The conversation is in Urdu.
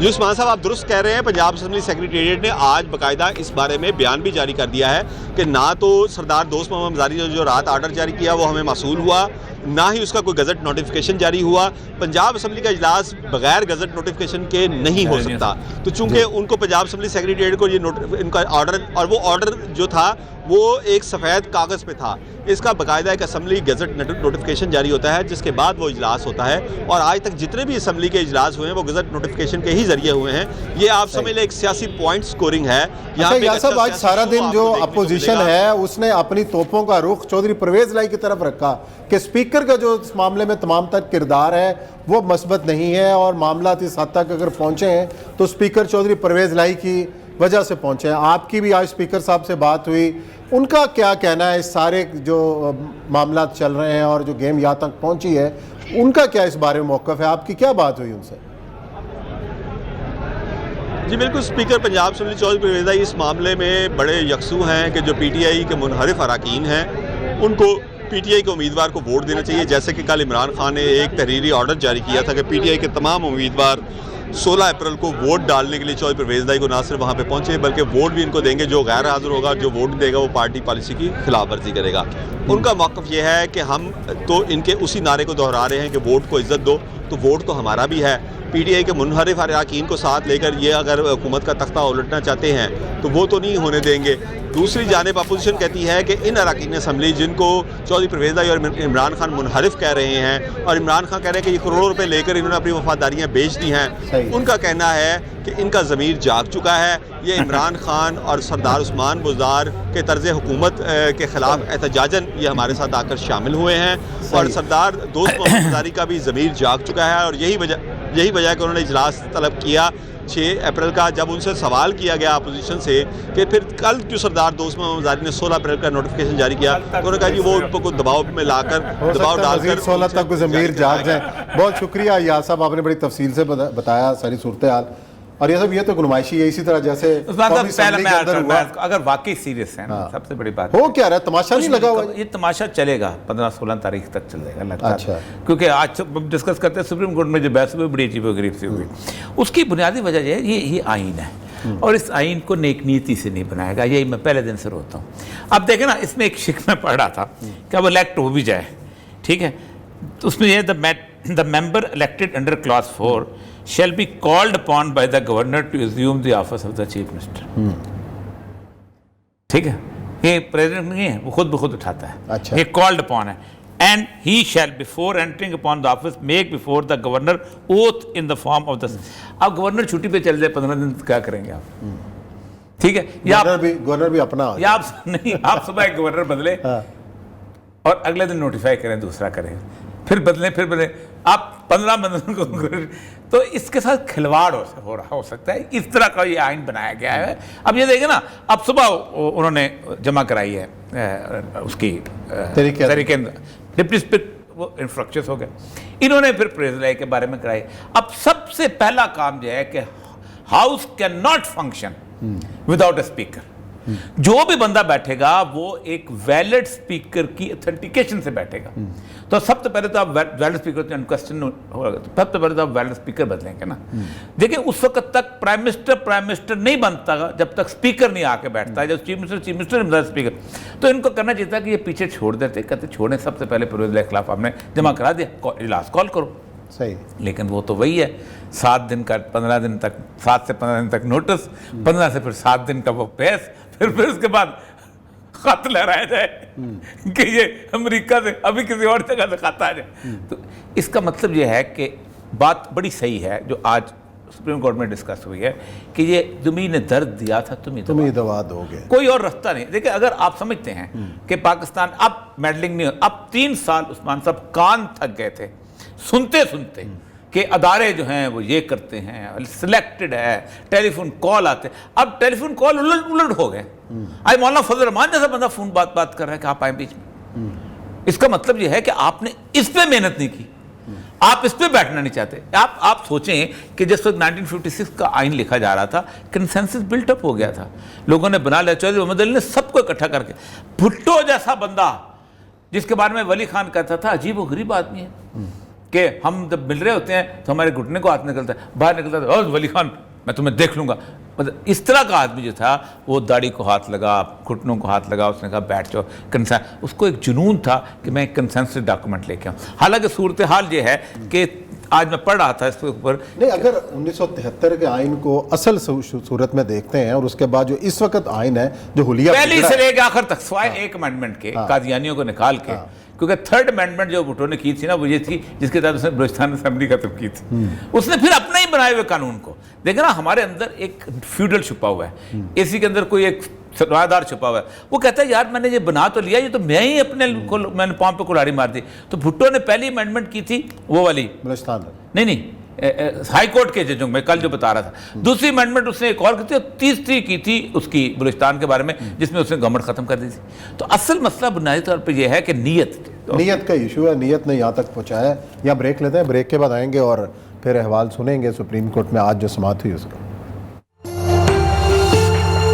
جو عثمان صاحب آپ درست کہہ رہے ہیں، پنجاب اسمبلی سیکریٹریٹ نے آج باقاعدہ اس بارے میں بیان بھی جاری کر دیا ہے کہ نہ تو سردار دوست محمد مزاری نے جو رات آرڈر جاری کیا وہ ہمیں موصول ہوا، نہ ہی اس کا کوئی گزٹ نوٹیفیکیشن جاری ہوا. پنجاب اسمبلی کا اجلاس بغیر گزٹ نوٹیفیکیشن کے نہیں ہو سکتا. تو چونکہ ان کو پنجاب اسمبلی سیکریٹریٹ کو ان کا آرڈر، اور وہ آرڈر جو تھا وہ ایک سفید کاغذ پہ تھا، اس کا باقاعدہ ایک اسمبلی گزٹ نوٹیفیکیشن جاری ہوتا ہے جس کے بعد وہ اجلاس ہوتا ہے. اور آج تک جتنے بھی اسمبلی کے اجلاس ہوئے ہیں وہ گزٹ نوٹیفیکیشن کے ہی ذریعے ہوئے ہیں. یہ آپ سمجھ لیں ایک سیاسی پوائنٹ سکورنگ ہے. صاحب آج سارا دن جو اپوزیشن ہے اس نے اپنی توپوں کا رخ چودھری پرویز لائی کی طرف رکھا کہ اسپیکر کا جو اس معاملے میں تمام تر کردار ہے وہ مثبت نہیں ہے، اور معاملات اس حد تک اگر پہنچے ہیں تو اسپیکر چودھری پرویز لائی کی وجہ سے پہنچے ہیں. آپ کی بھی آج اسپیکر صاحب سے بات ہوئی، ان کا کیا کہنا ہے اس سارے جو معاملات چل رہے ہیں اور جو گیم یہاں تک پہنچی ہے، ان کا کیا اس بارے میں موقف ہے؟ آپ کی کیا بات ہوئی ان سے؟ جی بالکل، اسپیکر پنجاب اسمبلی چودھری پرویز لائی اس معاملے میں بڑے یکسو ہیں کہ جو پی ٹی آئی کے منحرف اراکین ہیں ان کو پی ٹی آئی کے امیدوار کو ووٹ دینا چاہیے. جیسے کہ کل عمران خان نے ایک تحریری آرڈر جاری کیا تھا کہ پی ٹی آئی کے تمام امیدوار 16 اپریل کو ووٹ ڈالنے کے لیے چودھری پرویز لائی کو نہ صرف وہاں پہ پہنچے بلکہ ووٹ بھی ان کو دیں گے. جو غیر حاضر ہوگا، جو ووٹ دے گا، وہ پارٹی پالیسی کی خلاف ورزی کرے گا. ان کا موقف یہ ہے کہ ہم تو ان کے اسی نعرے کو دہرا رہے ہیں کہ ووٹ کو عزت دو، تو ووٹ تو ہمارا بھی ہے. پی ٹی آئی کے منحرف اراکین کو ساتھ لے کر یہ اگر حکومت کا تختہ الٹنا چاہتے ہیں تو وہ تو نہیں ہونے دیں گے. دوسری جانب اپوزیشن کہتی ہے کہ ان اراکین اسمبلی جن کو چودھری پرویز لائی اور عمران خان منحرف کہہ رہے ہیں، اور عمران خان کہہ رہے ہیں کہ یہ کروڑوں روپے لے کر انہوں نے اپنی وفاداریاں بیچ دی ہیں، ان کا کہنا ہے کہ ان کا ضمیر جاگ چکا ہے. یہ عمران خان اور سردار عثمان بزدار کے طرز حکومت کے خلاف احتجاجاً یہ ہمارے ساتھ آ کر شامل ہوئے ہیں، اور سردار دوست محمد مزاری کا بھی ضمیر جاگ چکا ہے. اور یہی وجہ ہے کہ انہوں نے اجلاس طلب کیا 6 اپریل کا. جب ان سے سوال کیا گیا اپوزیشن سے کہ پھر کل کیوں سردار دوست محمد مزاری نے 16 اپریل کا نوٹیفیکیشن جاری کیا، تو انہوں نے کہا جی وہ ان کو دباؤ میں لا کر دباؤ ڈال کر 16 تک ضمیر جاگ جائے. بہت شکریہ یار صاحب، آپ نے بڑی تفصیل سے بتایا ساری صورتحال. اور یہ سب یہ تو گنمائشی ہے، اسی طرح جیسے اگر واقعی سیریس ہیں سب سے بڑی بات ہو کیا رہا ہے، تماشا نہیں لگا ہوا؟ یہ تماشا چلے گا 15-16 تاریخ تک چلے گا لگتا ہے. کیونکہ آج ڈسکس کرتے ہیں سپریم کورٹ میں جو بحث ہوئی بڑی عجیب و غریب سی ہوئی. اس کی بنیادی وجہ یہ ہے یہ آئین ہے، اور اس آئین کو نیک نیتی سے نہیں بنائے گا. یہی میں پہلے دن سے روتا ہوں. اب دیکھیں نا، اس میں ایک شک میں پڑھ رہا تھا کہ اب الیکٹ ہو بھی جائے، ٹھیک ہے، تو اس میں یہ the member elected under clause 4 shall be called upon by the governor to assume the office of the chief minister. ٹھیک ہے، یہ پریزیڈنٹ نہیں ہے، وہ خود بخود اٹھاتا ہے. یہ called upon ہے. And he shall before entering upon the office make before the governor oath in the form of the. اب گورنر چھٹی پہ چل جائے 15 دن کیا کریں گے آپ؟ ٹھیک ہے، یا گورنر بھی اپنا، یا آپ صبح ایک گورنر بدلے اور اگلے دن نوٹیفائی کریں، دوسرا کریں، پھر بدلیں آپ 15 دن کو. تو اس کے ساتھ کھلواڑ ہو سکتا ہے. اس طرح کا یہ آئین بنایا گیا ہے. اب یہ دیکھیں نا، اب صبح انہوں نے جمع کرائی ہے اس کی طریقے، ڈپٹی اسپیکر وہ انفرکچس ہو گئے. انہوں نے پھر پرویز لائی کے بارے میں کرائی. اب سب سے پہلا کام یہ ہے کہ house can not function without a speaker. جو بھی بندہ بیٹھے گا وہ ایک ویلڈ اسپیکر کی اتھینٹیکیشن سے بیٹھے گا. تو سب سے پہلے تو آپ ویلڈ اسپیکر کوسچن ہوگا، تو سب سے پہلے تو آپ ویلڈ اسپیکر بدلیں گے نا. دیکھیں اس وقت تک پرائم منسٹر نہیں بنتا جب تک اسپیکر نہیں آ کے بیٹھتا ہے. جب چیف منسٹر اسپیکر، تو ان کو کرنا چاہیے تھا کہ یہ پیچھے چھوڑ دیتے، کہتے چھوڑیں، سب سے پہلے پرویز لائی کے خلاف آپ نے جمع کرا دیا، اجلاس کال کرو. صحیح. لیکن وہ تو وہی ہے 7 دن کا 15 دن تک، 7 سے 15 دن تک نوٹس، 15 سے پھر 7 دن کا وہ بحث، پھر اس کے بعد خط لہرایا جائے کہ یہ امریکہ سے ابھی کسی اور جگہ سے خط آ جائے. تو اس کا مطلب یہ ہے کہ بات بڑی صحیح ہے جو آج سپریم کورٹ میں ڈسکس ہوئی ہے کہ یہ تمہیں نے درد دیا تھا، تمہیں دوا دو گے، کوئی اور رستہ نہیں. دیکھیں اگر آپ سمجھتے ہیں کہ پاکستان اب میڈلنگ نہیں، اب 3 سال عثمان صاحب کان تھک گئے تھے سنتے کہ ادارے جو ہیں وہ یہ کرتے ہیں، سلیکٹڈ ہے، ٹیلی فون کال آتے. اب ٹیلی فون کال الٹ ہو گئے. آج مولانا فضل الرحمان جیسا بندہ فون بات کر رہا ہے کہ آپ آئیں بیچ میں. اس کا مطلب یہ ہے کہ آپ نے اس پہ محنت نہیں کی، آپ اس پہ بیٹھنا نہیں چاہتے. آپ سوچیں کہ جس وقت 1956 کا آئین لکھا جا رہا تھا، کنسنسس بلٹ اپ ہو گیا تھا، لوگوں نے بنا لیا. چودھری محمد علی نے سب کو اکٹھا کر کے، بھٹو جیسا بندہ جس کے بارے میں ولی خان کہتا تھا عجیب و غریب آدمی ہے، کہ ہم جب مل رہے ہوتے ہیں تو ہمارے گھٹنے کو ہاتھ نکلتا ہے، باہر نکلتا ہے، ولی خان میں تمہیں دیکھ لوں گا. مطلب اس طرح کا آدمی جو تھا وہ داڑھی کو ہاتھ لگا، گھٹنوں کو ہاتھ لگا، اس نے کہا بیٹھ جاؤ. اس کو ایک جنون تھا کہ میں ایک کنسنسس ڈاکومنٹ لے کے آؤں. حالانکہ صورتحال یہ ہے کہ آج میں پڑھ رہا تھا اس کے اوپر، نہیں اگر 1973 کے آئین کو اصل صورت میں دیکھتے ہیں اور اس کے بعد جو اس وقت آئین ہے جو حلیہ پہلی سے لے کے آخر تک سوائے ایک امینڈمنٹ کے قادیانیوں کو نکال کے، کیونکہ تھرڈ امینڈمنٹ جو بھٹو نے کی تھی نا وہ یہ تھی جس کے تحت اس نے بلوچستان اسمبلی ختم کی تھی. اس نے پھر اپنا ہی بنائے ہوئے قانون کو دیکھیں نا، ہمارے اندر ایک فیوڈل چھپا ہوا ہے، اسی کے اندر کوئی ایک سرمایہ چھپا ہوا ہے. وہ کہتا ہے یار میں نے یہ بنا تو لیا، یہ تو میں ہی اپنے میں نے پاؤں پہ کلہاڑی مار دی. تو بھٹو نے پہلی امینڈمنٹ کی تھی وہ والی بلوچستان نہیں ہائی کورٹ کے ججوں میں کل جو بتا رہا تھا. دوسری امینڈمنٹ اس نے ایک اور کی تھی، اور تیسری کی تھی اس کی بلوچستان کے بارے میں جس میں اس نے گورنمنٹ ختم کر دی تھی. تو اصل مسئلہ بنیادی طور پہ یہ ہے کہ نیت کا ایشو ہے، نیت نے یہاں تک پہنچایا ہے. یا بریک لیتے ہیں، بریک کے بعد آئیں گے اور پھر احوال سنیں گے سپریم کورٹ میں آج جو سماعت ہوئی اس کا.